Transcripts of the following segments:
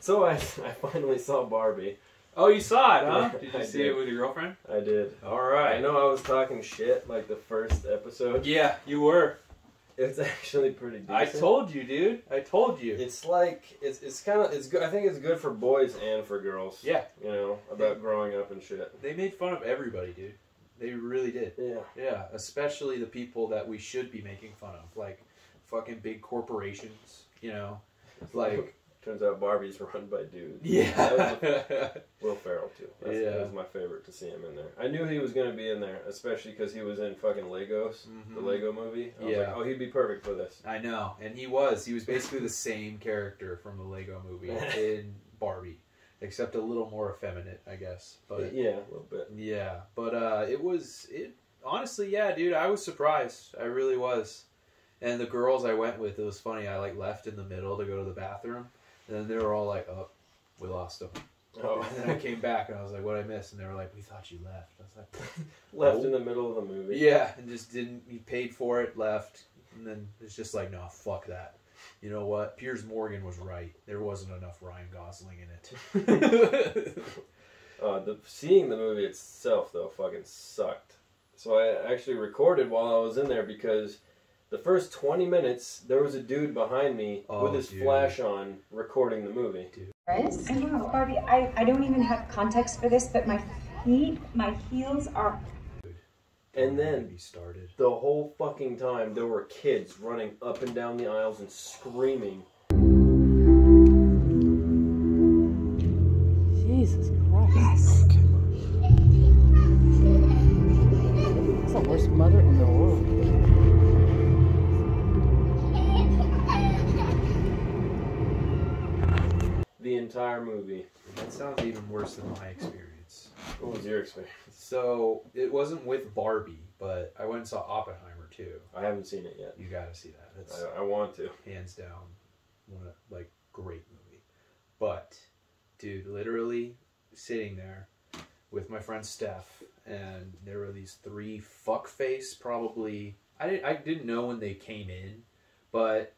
So I finally saw Barbie. Oh, you saw it, huh? Yeah, Did you I see did. it with your girlfriend? I did. All right. I know I was talking shit like the first episode. Yeah, you were. It's actually pretty decent. I told you, dude. I told you. It's like it's kind of good. I think it's good for boys and for girls. Yeah. You know, about growing up and shit. They made fun of everybody, dude. They really did. Yeah. Yeah, especially the people that we should be making fun of, like fucking big corporations. You know, like. Turns out Barbie's run by dudes. Yeah. Will Ferrell too. That was my favorite to see him in there. I knew he was going to be in there, especially because he was in fucking Legos, the Lego movie. I was like, oh, he'd be perfect for this. I know, and he was. He was basically the same character from the Lego movie in Barbie, except a little more effeminate, I guess. But yeah, a little bit. Yeah, but honestly, yeah, dude, I was surprised. I really was. And the girls I went with, it was funny. I like left in the middle to go to the bathroom. And then they were all like, oh, we lost him. Oh. And then I came back and I was like, what'd I miss? And they were like, we thought you left. I was like, left in the middle of the movie. Yeah, and just didn't, he paid for it, left. And then it's just like, no, fuck that. You know what? Piers Morgan was right. There wasn't enough Ryan Gosling in it. Seeing the movie itself, though, fucking sucked. So I actually recorded while I was in there because the first 20 minutes, there was a dude behind me with his flash on recording the movie. I know, Barbie, I don't even have context for this, but my heels are... And then, the whole fucking time, there were kids running up and down the aisles and screaming. Jesus Christ. Yes. That's the worst mother in the world. The entire movie. That sounds even worse than my experience. What was your experience? So, it wasn't with Barbie, but I went and saw Oppenheimer, too. I haven't seen it yet. You gotta see that. It's I want to. hands down, great movie. But, dude, literally sitting there with my friend Steph, and there were these three fuckface, probably, I didn't know when they came in, but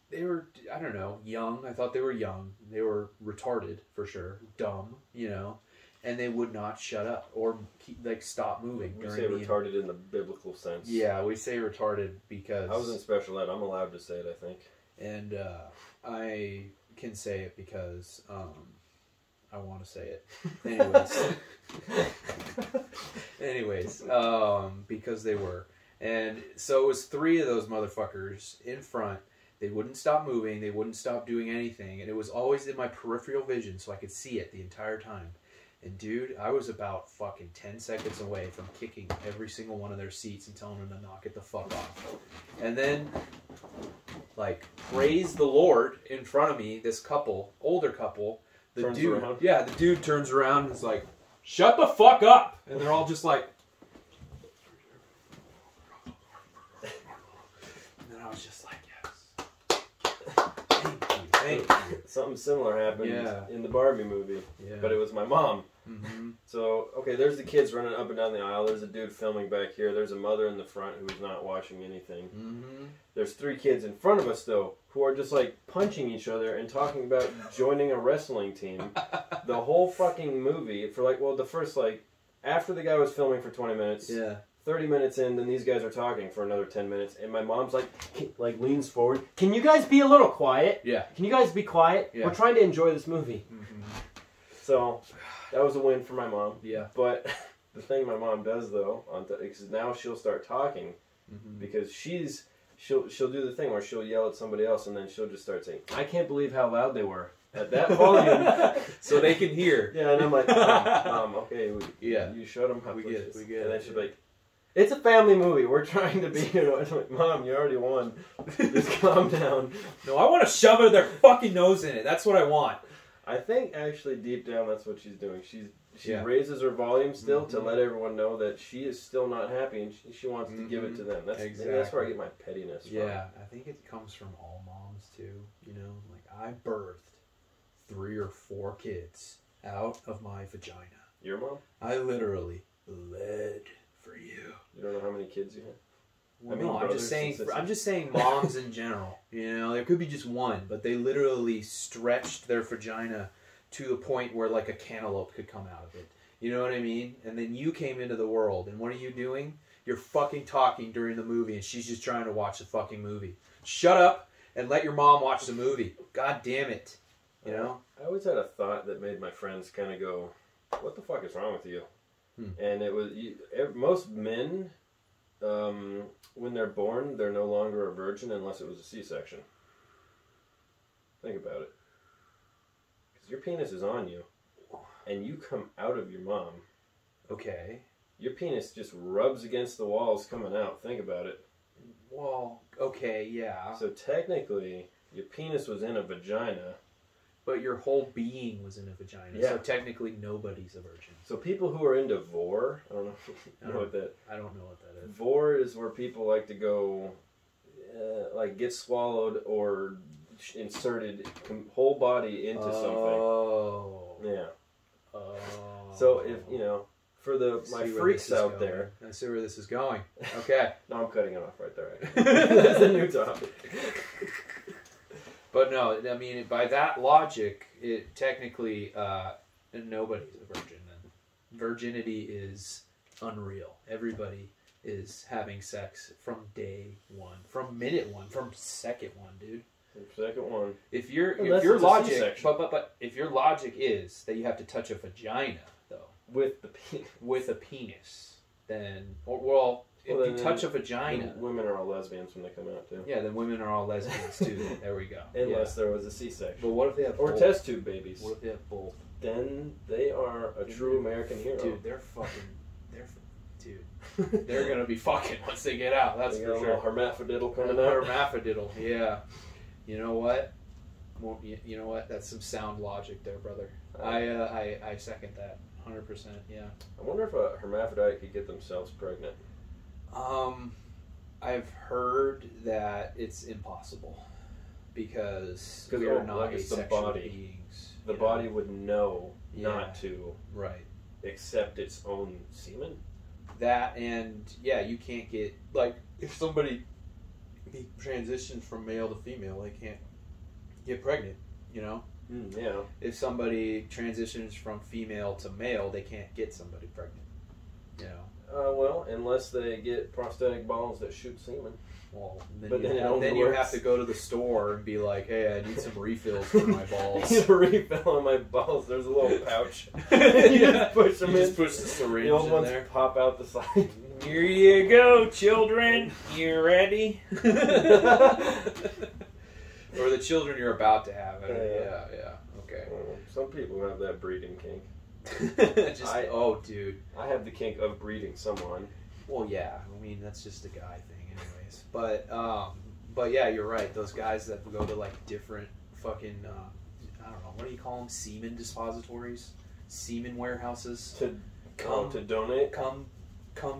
they were, I don't know, young. I thought they were young. They were retarded, for sure. Dumb, you know. And they would not shut up or stop moving. We say retarded in the biblical sense. Yeah, we say retarded because... I was in special ed. I'm allowed to say it, I think. And I can say it because I want to say it. Anyways. Because they were. And so it was three of those motherfuckers in front. They wouldn't stop moving. They wouldn't stop doing anything. And it was always in my peripheral vision so I could see it the entire time. And dude, I was about fucking 10 seconds away from kicking every single one of their seats and telling them to knock it the fuck off. And then, praise the Lord in front of me, this couple, older couple, the dude turns around and is like, shut the fuck up! And they're all just like... And then I was just like, yes. Thank you. Something similar happened in the Barbie movie, but it was my mom. Mm-hmm. So, okay, there's the kids running up and down the aisle. There's a dude filming back here. There's a mother in the front who's not watching anything. Mm-hmm. There's three kids in front of us, though, who are just, punching each other and talking about joining a wrestling team. The whole fucking movie, for, the first, after the guy was filming for 20 minutes... Yeah. 30 minutes in, then these guys are talking for another 10 minutes, and my mom's leans forward. Can you guys be a little quiet? Yeah. Can you guys be quiet? Yeah. We're trying to enjoy this movie. Mm-hmm. So, that was a win for my mom. Yeah. But the thing my mom does, though, because now she'll start talking, because she'll do the thing where she'll yell at somebody else, and then she'll just start saying, I can't believe how loud they were. At that volume. So they can hear. Yeah, and I'm like, Mom, okay, you showed them how we get it. And then she'll be like, it's a family movie. We're trying to be, I'm like, Mom, you already won. Just calm down. No, I want to shove their fucking nose in it. That's what I want. I think actually deep down that's what she's doing. She raises her volume still to let everyone know that she is still not happy and she wants to give it to them. That's where I get my pettiness from. Yeah, I think it comes from all moms too. You know, I birthed 3 or 4 kids out of my vagina. Your mom? I literally bled for you. You don't know how many kids you have? Well, no, I'm just saying moms in general. You know, there could be just one, but they literally stretched their vagina to the point where like a cantaloupe could come out of it. You know what I mean? And then you came into the world, and what are you doing? You're fucking talking during the movie, and she's just trying to watch the fucking movie. Shut up and let your mom watch the movie. God damn it. You know? I always had a thought that made my friends kind of go, what the fuck is wrong with you? And it was, most men, when they're born, they're no longer a virgin unless it was a C-section. Think about it. Because your penis is on you, and you come out of your mom. Okay. Your penis just rubs against the walls coming out. Think about it. Well, okay, yeah. So technically, your penis was in a vagina. But your whole being was in a vagina, so technically nobody's a virgin. So people who are into vor, I don't know if you know what that... I don't know what that is. Vor is where people like to go, like get swallowed or inserted whole body into something. Oh. Yeah. Oh. So if, you know, for my freaks out there... I see where this is going. Okay. No, I'm cutting it off right there. That's a new topic. But no, I mean, by that logic, it technically, nobody's a virgin then. Virginity is unreal. Everybody is having sex from day one, from minute one, from second one, dude. Second one. If your logic, but if your logic is that you have to touch a vagina though, with a penis, then if you touch a vagina... Women are all lesbians when they come out, too. Yeah, then women are all lesbians, too. There we go. Unless there was a C-section. But what if they have both? Or test tube babies. What if they have both? Then they are a true American hero. Dude, they're going to be fucking once they get out. That's for sure. A little hermaphrodite coming out. Hermaphrodite, yeah. You know what? Well, you know what? That's some sound logic there, brother. I second that. 100%, yeah. I wonder if a hermaphrodite could get themselves pregnant. I've heard that it's impossible because we are not asexual beings. The body would know not to accept its own semen. That and you can't get if somebody transitions from male to female, they can't get pregnant. You know. Yeah. If somebody transitions from female to male, they can't get somebody pregnant. You know. Well, unless they get prosthetic balls that shoot semen. Well, then you have to go to the store and be like, "Hey, I need some refills for my balls." I need a refill on my balls. There's a little pouch. You just push them in. Just push the syringe the old in ones there. Pop out the side. Here you go, children. You ready? Or the children you're about to have. Yeah. Okay. Some people have that breeding kink. Dude. I have the kink of breeding someone. Well, yeah. I mean, that's just a guy thing, anyways. But yeah, you're right. Those guys that go to different fucking, I don't know, what do you call them? Semen dispositories, semen warehouses. To donate. Cum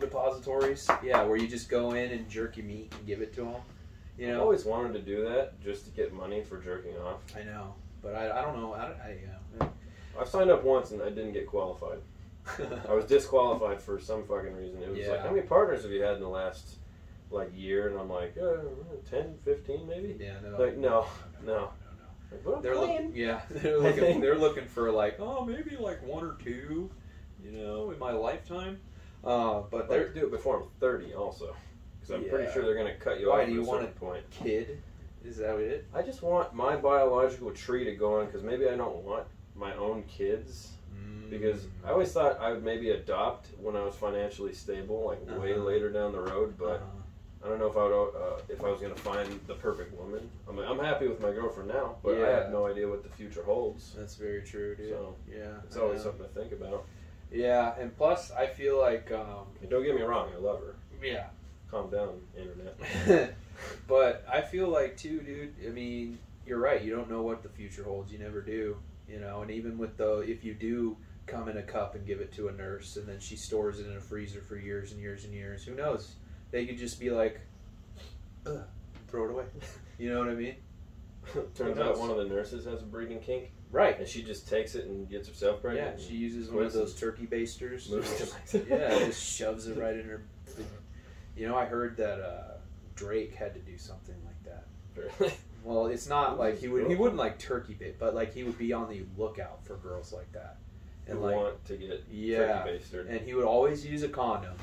depositories. Yeah, where you just go in and jerk your meat and give it to them. You know. I've always wanted to do that just to get money for jerking off. I know, but I don't know. I've signed up once and I didn't get qualified. I was disqualified for some fucking reason. It was how many partners have you had in the last year? And I'm like, 10, 15 maybe? Yeah, no. No. Like, they're looking for maybe 1 or 2, in my lifetime. But they're do it before I'm 30 also. Because I'm pretty sure they're going to cut you off at a certain point. Kid? Is that it? I just want my biological tree to go on because maybe I don't want my own kids. Because I always thought I would maybe adopt when I was financially stable, way later down the road. But I don't know if I was going to find the perfect woman. I'm happy with my girlfriend now, but I have no idea what the future holds. That's very true, dude. So it's always something to think about. Yeah, and plus I feel like don't get me wrong, I love her. Yeah. Calm down, internet. But I feel like too, dude. I mean, you're right. You don't know what the future holds. You never do. And even with if you do come in a cup and give it to a nurse and then she stores it in a freezer for years and years and years, who knows? They could just be like, throw it away. You know what I mean? Turns out one of the nurses has a breeding kink. Right. And she just takes it and gets herself pregnant. Yeah, she uses one of those turkey basters. Just shoves it right in her. I heard that Drake had to do something like that. Really? Well, it's not like he wouldn't like turkey bait, but like he would be on the lookout for girls like that. And like, want to get turkey basted. And he would always use a condom,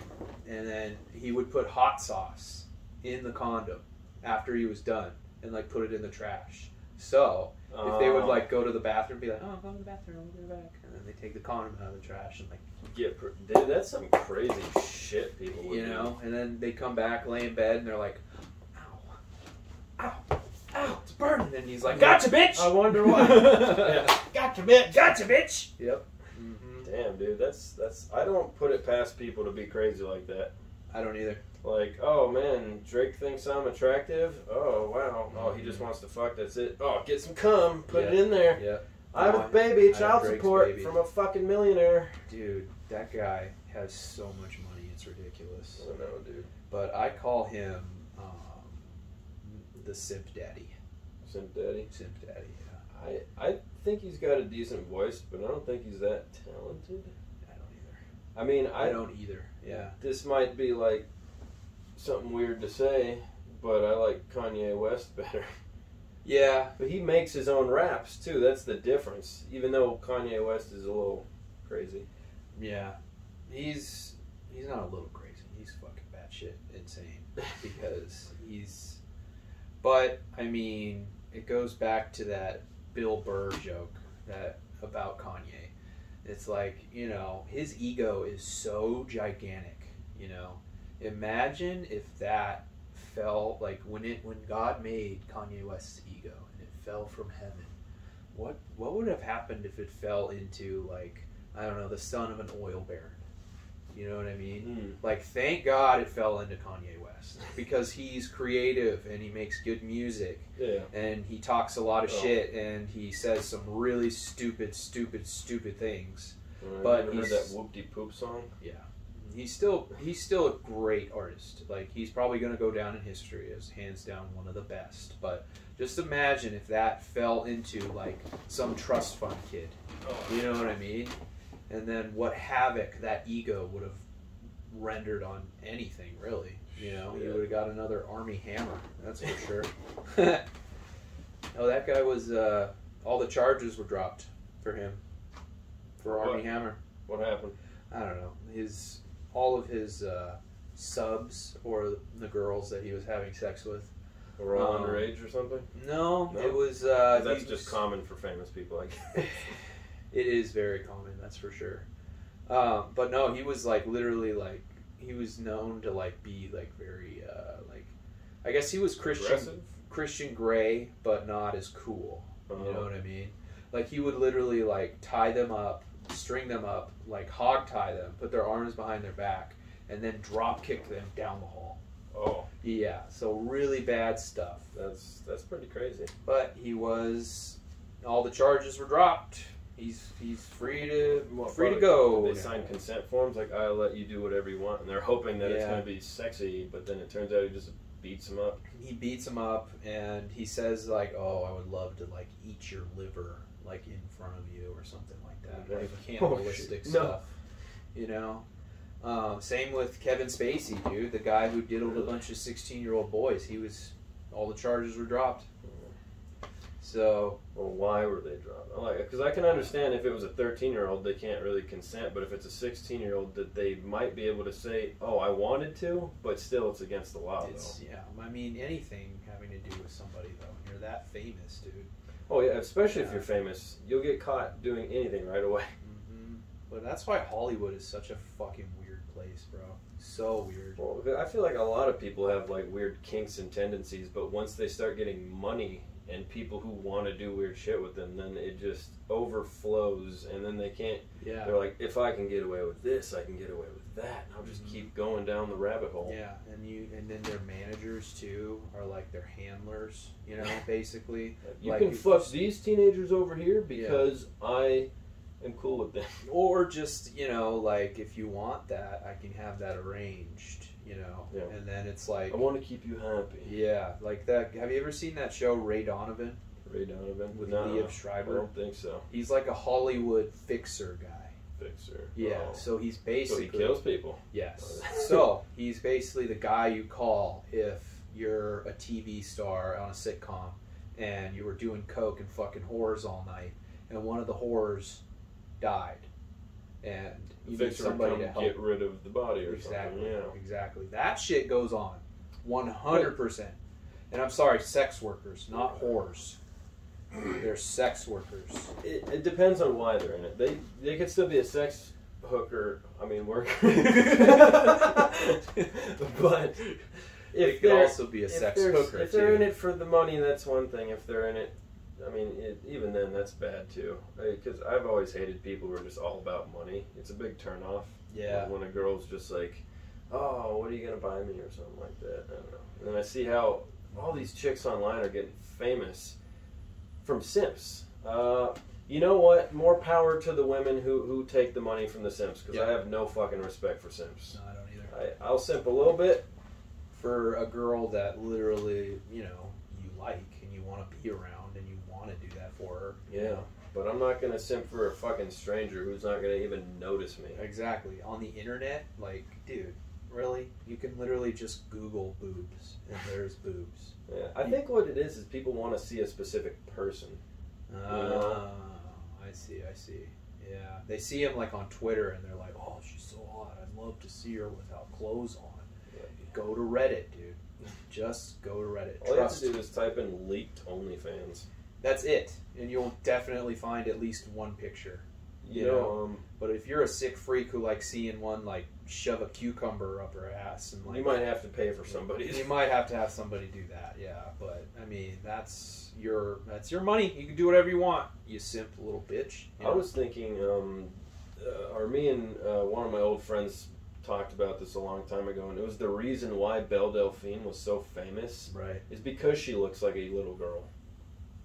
and then he would put hot sauce in the condom after he was done, and like put it in the trash. So if they would like go to the bathroom, be like, "Oh, I'm going to the bathroom, I'll be right back," and then they take the condom out of the trash and like dude, that's some crazy shit people would do. And then they come back, lay in bed, and they're like, "Ow, ow, ow, it's burning," and he's like, "Gotcha, bitch!" I wonder why. Yeah. Gotcha, bitch! Yep. Damn, dude, that's. I don't put it past people to be crazy like that. I don't either. Like, oh man, Drake thinks I'm attractive. Oh wow. Oh, he just wants to fuck. That's it. Oh, get some cum, put it in there. Yeah. I have a baby, child support from a fucking millionaire. Dude, that guy has so much money, it's ridiculous. I know, dude. But I call him the Simp Daddy. Simp Daddy? Simp Daddy, yeah. I think he's got a decent voice, but I don't think he's that talented. I don't either. I mean, I don't either, yeah. This might be like something weird to say, but I like Kanye West better. Yeah. But he makes his own raps, too. That's the difference. Even though Kanye West is a little crazy. Yeah. He's not a little crazy. He's fucking batshit insane. Because he's... But, I mean, it goes back to that Bill Burr joke about Kanye. It's like, you know, his ego is so gigantic, you know. Imagine if that fell, like when God made Kanye West's ego and it fell from heaven, what would have happened if it fell into, like, I don't know, the son of an oil baron? You know what I mean? Like, thank God it fell into Kanye West because he's creative and he makes good music. Yeah. And he talks a lot of shit and he says some really stupid things. But heard that whoop-de-poop song? Yeah. He's still a great artist. Like, he's probably going to go down in history as hands down one of the best. But just imagine if that fell into, like, some trust fund kid. You know what I mean? And then what havoc that ego would have rendered on anything, really. You know, he would have got another Army Hammer. That's for sure. Oh, that guy was, all the charges were dropped for him. For Army Hammer. What happened? I don't know. All of his subs or the girls that he was having sex with were all underage or something? No, it was. That's just common for famous people, I guess. It is very common, that's for sure. But no, he was like literally like he was known to like be like very like I guess he was Christian Grey, but not as cool. You know what I mean? Like he would literally like tie them up, string them up, like hog tie them, put their arms behind their back, and then drop kick them down the hall. Oh. Yeah, so really bad stuff. That's pretty crazy. But all the charges were dropped. He's free to go. They sign consent forms like I'll let you do whatever you want, and they're hoping that it's going to be sexy, but then it turns out he just beats him up. He beats him up, and he says like, "Oh, I would love to like eat your liver like in front of you or something like that." Like cannibalistic stuff. You know. Same with Kevin Spacey, dude, the guy who diddled a bunch of 16-year-old boys. All the charges were dropped. So, well, why were they dropped? Because I can understand if it was a 13-year-old, they can't really consent. But if it's a 16-year-old, that they might be able to say, "Oh, I wanted to," but still, it's against the law. Yeah, I mean, anything having to do with somebody though, when you're that famous, dude. Oh yeah, especially if you're famous, you'll get caught doing anything right away. Mm-hmm. But that's why Hollywood is such a fucking weird place, bro. So weird. Well, I feel like a lot of people have like weird kinks and tendencies, but once they start getting money and people who want to do weird shit with them, then it just overflows, and then they can't. Yeah. They're like, if I can get away with this, I can get away with that. And I'll just keep going down the rabbit hole. Yeah, and then their managers too are like their handlers. You know, basically. You like, can fuck these teenagers over here because I am cool with them. Or just, you know, like if you want that, I can have that arranged. You know, and then it's like, I want to keep you happy. Yeah, like that. Have you ever seen that show Ray Donovan? Ray Donovan with Liev Schreiber. I don't think so. He's like a Hollywood fixer guy. Fixer. Yeah. Oh. So he's basically. So he kills people. Yes. So he's basically the guy you call if you're a TV star on a sitcom and you were doing coke and fucking whores all night, and one of the whores died, and you need somebody to help get rid of the body or exactly, something. Yeah, exactly. That shit goes on, 100%. And I'm sorry, sex workers, not whores. They're sex workers. It depends on why they're in it. They could still be a sex hooker. I mean, worker. But It could also be a sex hooker. If they're in it for the money, that's one thing. If they're in it, I mean, even then, that's bad too. Because I've always hated people who are just all about money. It's a big turnoff. Yeah. When a girl's just like, "Oh, what are you gonna buy me?" or something like that. I don't know. And then I see how all these chicks online are getting famous from Simps. You know what? More power to the women who take the money from the Simps, because I have no fucking respect for Simps. No, I don't either. I'll simp a little bit for a girl that literally, you know, you like and you want to be around and you want to do that for her. Yeah, but I'm not gonna simp for a fucking stranger who's not gonna even notice me. Exactly. On the internet, like, dude, really? You can literally just Google boobs and there's boobs. Yeah, I think what it is people want to see a specific person. Oh, I see. Yeah. They see him like on Twitter and they're like, oh, she's so hot. I'd love to see her without clothes on. Yeah. Go to Reddit, dude. Just go to Reddit. All you have to do is type in leaked OnlyFans. That's it. And you'll definitely find at least one picture. You know? But if you're a sick freak who likes seeing one like shove a cucumber up her ass and like, you might have to pay for somebody. You might have to have somebody do that, yeah. But I mean, that's your money. You can do whatever you want. You simp little bitch. You know? I was thinking, or me and one of my old friends talked about this a long time ago, and it was the reason why Belle Delphine was so famous. Right. Is because she looks like a little girl.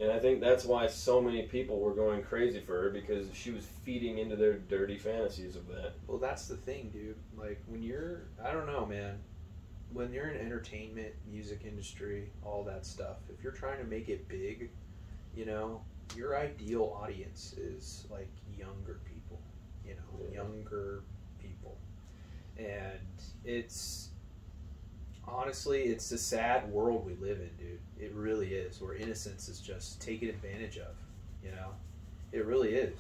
And I think that's why so many people were going crazy for her, because she was feeding into their dirty fantasies of that. Well, that's the thing, dude. Like, when you're, I don't know, man. When you're in entertainment, music industry, all that stuff, if you're trying to make it big, you know, your ideal audience is, like, younger people. You know, younger people. And it's, honestly, it's a sad world we live in, dude. It really is, where innocence is just taken advantage of, you know? It really is.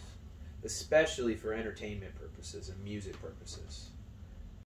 Especially for entertainment purposes and music purposes.